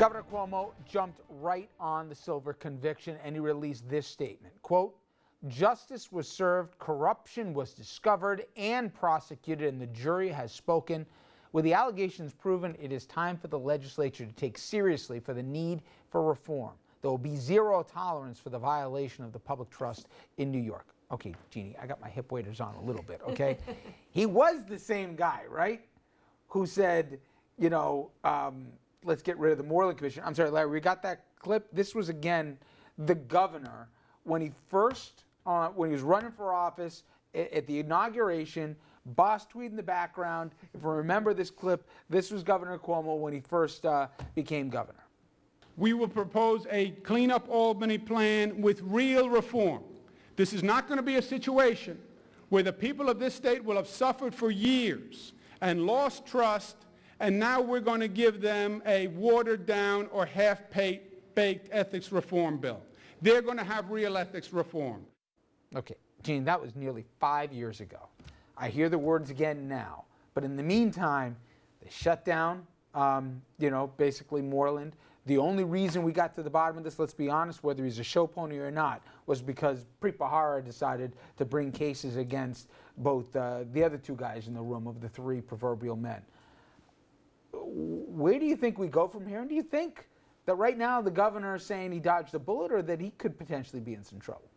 Governor Cuomo jumped right on the Silver conviction and he released this statement, quote, "Justice was served, corruption was discovered and prosecuted, and the jury has spoken. With the allegations proven, it is time for the legislature to take seriously for the need for reform. There will be zero tolerance for the violation of the public trust in New York." Okay, Jeannie, I got my hip waders on a little bit, okay? He was the same guy, right, who said, let's get rid of the Moreland Commission. I'm sorry, Larry, we got that clip? This was, again, the governor when he first, when he was running for office at the inauguration, boss tweet in the background. If you remember this clip, this was Governor Cuomo when he first became governor. We will propose a Clean Up Albany plan with real reform. This is not going to be a situation where the people of this state will have suffered for years and lost trust, and now we're going to give them a watered-down or half-baked ethics reform bill. They're going to have real ethics reform. Okay, Gene, that was nearly 5 years ago. I hear the words again now. But in the meantime, they shut down, basically Moreland. The only reason we got to the bottom of this, let's be honest, whether he's a show pony or not, was because Preet Bharara decided to bring cases against both the other two guys in the room of the three proverbial men. Where do you think we go from here? And do you think that right now the governor is saying he dodged a bullet, or that he could potentially be in some trouble?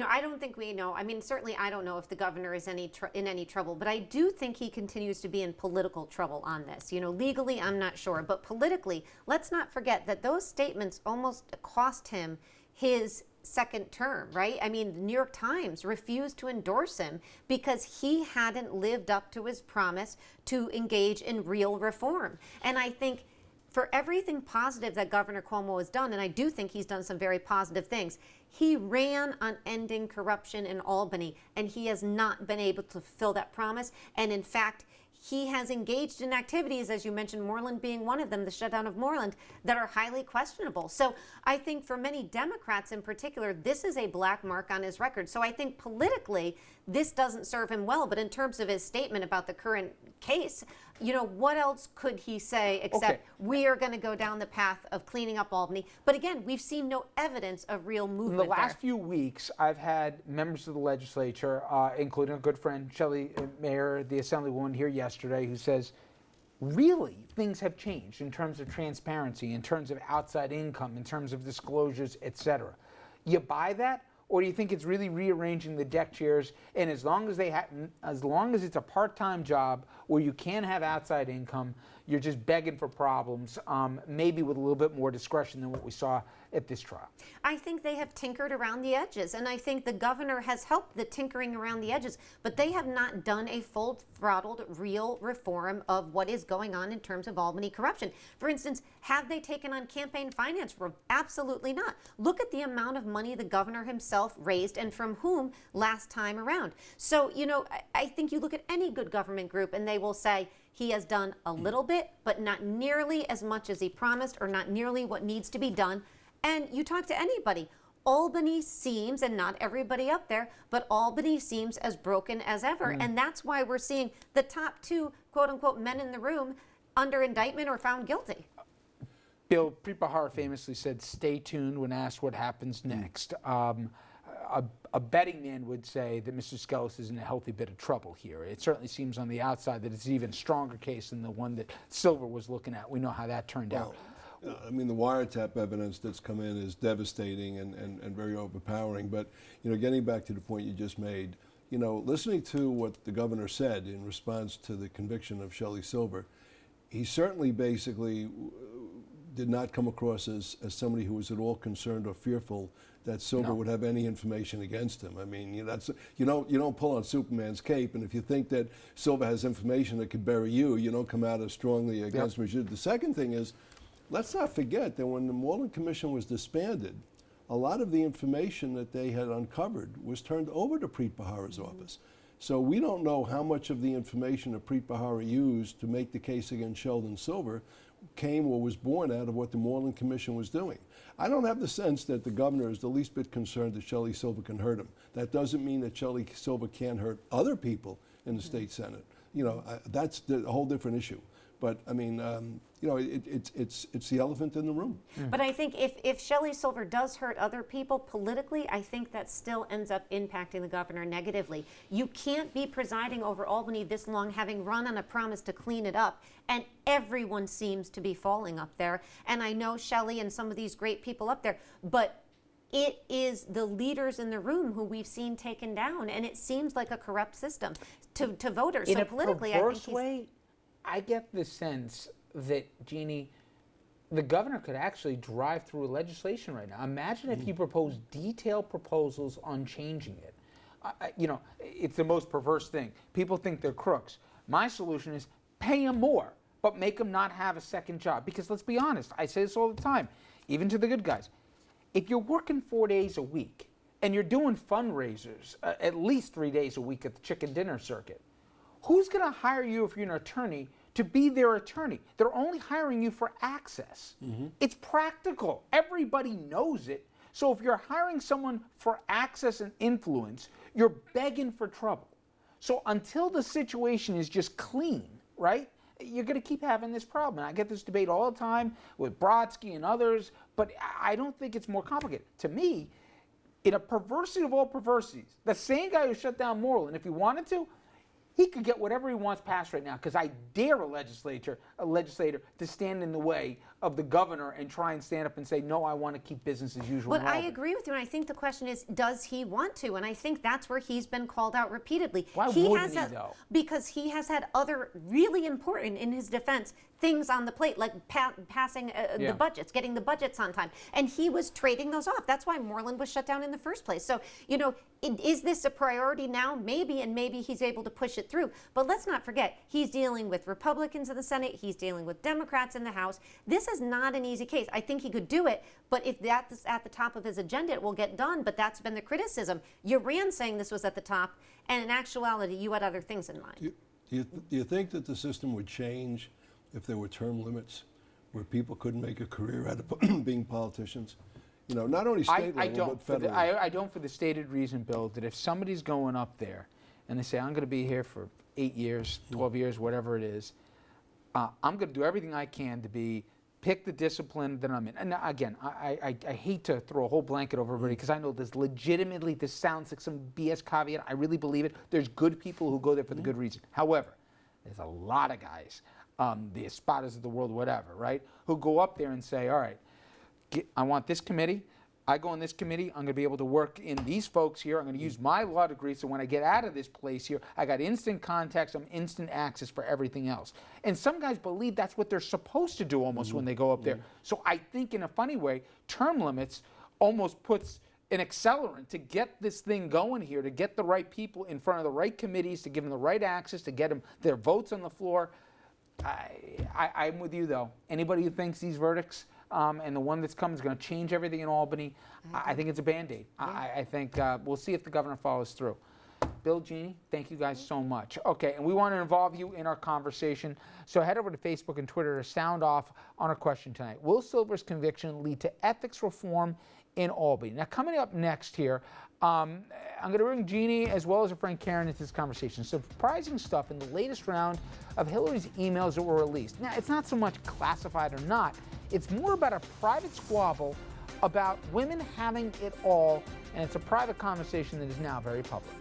I don't think we know. I mean, certainly I don't know if the governor is in any trouble, but I do think he continues to be in political trouble on this. Legally, I'm not sure, but politically, let's not forget that those statements almost cost him his second term, right? I mean, the New York Times refused to endorse him because he hadn't lived up to his promise to engage in real reform. And I think for everything positive that Governor Cuomo has done, and I do think he's done some very positive things, he ran on ending corruption in Albany, and he has not been able to fulfill that promise. And in fact, he has engaged in activities, as you mentioned, Moreland being one of them, the shutdown of Moreland, that are highly questionable. So I think for many Democrats in particular, this is a black mark on his record. So I think politically, this doesn't serve him well. But in terms of his statement about the current case, what else could he say except we are going to go down the path of cleaning up Albany? But again, we've seen no evidence of real movement. In the last few weeks, I've had members of the legislature, including a good friend, Shelley Mayer, the Assemblywoman here yesterday, who says, really, things have changed in terms of transparency, in terms of outside income, in terms of disclosures, etc. You buy that? Or do you think it's really rearranging the deck chairs, and as long as it's a part-time job where you can have outside income, you're just begging for problems, maybe with a little bit more discretion than what we saw at this trial? I think they have tinkered around the edges, and I think the governor has helped the tinkering around the edges, but they have not done a full-throttled real reform of what is going on in terms of Albany corruption. For instance, have they taken on campaign finance? Absolutely not. Look at the amount of money the governor himself raised, and from whom last time around. So, I think you look at any good government group and they will say he has done a little bit, but not nearly as much as he promised, or not nearly what needs to be done. And you talk to anybody, Albany seems, and not everybody up there, but Albany seems as broken as ever. And that's why we're seeing the top two, quote unquote, men in the room under indictment or found guilty. Bill, Preet Bharara famously said, stay tuned when asked what happens next. A betting man would say that Mr. Skelos is in a healthy bit of trouble here. It certainly seems on the outside that it's an even stronger case than the one that Silver was looking at. We know how that turned out. I mean, the wiretap evidence that's come in is devastating and very overpowering. But, getting back to the point you just made, listening to what the governor said in response to the conviction of Shelley Silver, he certainly basically did not come across as somebody who was at all concerned or fearful that Silver would have any information against him. I mean, you don't pull on Superman's cape, and if you think that Silver has information that could bury you, you don't come out as strongly against him as you did. The second thing is, let's not forget that when the Moreland Commission was disbanded, a lot of the information that they had uncovered was turned over to Preet Bharara's office. So we don't know how much of the information that Preet Bharara used to make the case against Sheldon Silver came or was born out of what the Moreland Commission was doing. I don't have the sense that the governor is the least bit concerned that Shelley Silver can hurt him. That doesn't mean that Shelley Silver can't hurt other people in the state Senate. that's a whole different issue. But I mean, it's the elephant in the room. But I think if Shelley Silver does hurt other people politically, I think that still ends up impacting the governor negatively. You can't be presiding over Albany this long, having run on a promise to clean it up, and everyone seems to be falling up there. And I know Shelley and some of these great people up there, but it is the leaders in the room who we've seen taken down, and it seems like a corrupt system to voters. In so a politically, perverse way, I get the sense that, Jeannie, the governor could actually drive through legislation right now. Imagine if he proposed detailed proposals on changing it. It's the most perverse thing. People think they're crooks. My solution is pay them more, but make them not have a second job. Because let's be honest, I say this all the time, even to the good guys. If you're working 4 days a week and you're doing fundraisers at least 3 days a week at the chicken dinner circuit, who's going to hire you if you're an attorney to be their attorney? They're only hiring you for access. It's practical. Everybody knows it. So if you're hiring someone for access and influence, you're begging for trouble. So until the situation is just clean, right, you're going to keep having this problem. And I get this debate all the time with Brodsky and others, but I don't think it's more complicated. To me, in a perversity of all perversities, the same guy who shut down Moreland, if he wanted to, he could get whatever he wants passed right now, because I dare a legislator to stand in the way of the governor and try and stand up and say, no, I want to keep business as usual. But I agree with you, and I think the question is, does he want to? And I think that's where he's been called out repeatedly. Why wouldn't he, though? Because he has had other really important, in his defense, things on the plate, like passing the budgets, getting the budgets on time. And he was trading those off. That's why Moreland was shut down in the first place. So, is this a priority now? Maybe, and maybe he's able to push it through. But let's not forget, he's dealing with Republicans in the Senate. He's dealing with Democrats in the House. This is not an easy case. I think he could do it, but if that's at the top of his agenda, it will get done. But that's been the criticism. You ran saying this was at the top, and in actuality, you had other things in mind. Do you think that the system would change if there were term limits where people couldn't make a career out of being politicians? Not only state level, but federal. I don't for the stated reason, Bill, that if somebody's going up there and they say, I'm going to be here for 8 years, 12 years, whatever it is, I'm going to do everything I can to pick the discipline that I'm in. And again, I hate to throw a whole blanket over everybody, because I know this sounds like some BS caveat. I really believe it. There's good people who go there for the good reason. However, there's a lot of guys, the Espadas of the world, whatever, right, who go up there and say, all right, I want this committee. I go in this committee. I'm going to be able to work in these folks here. I'm going to use my law degree, so when I get out of this place here, I got instant contact, instant access for everything else. And some guys believe that's what they're supposed to do almost when they go up there. So I think in a funny way, term limits almost puts an accelerant to get this thing going here, to get the right people in front of the right committees, to give them the right access, to get them their votes on the floor. I'm with you, though. Anybody who thinks these verdicts and the one that's coming is going to change everything in Albany, I think it's a Band-Aid. I think we'll see if the governor follows through. Bill, Jeannie, thank you guys so much. Okay, and we want to involve you in our conversation, so head over to Facebook and Twitter to sound off on our question tonight. Will Silver's conviction lead to ethics reform in Albany? Now, coming up next here, I'm going to bring Jeannie as well as her friend Karen into this conversation. Surprising stuff in the latest round of Hillary's emails that were released. Now, it's not so much classified or not. It's more about a private squabble about women having it all, and it's a private conversation that is now very public.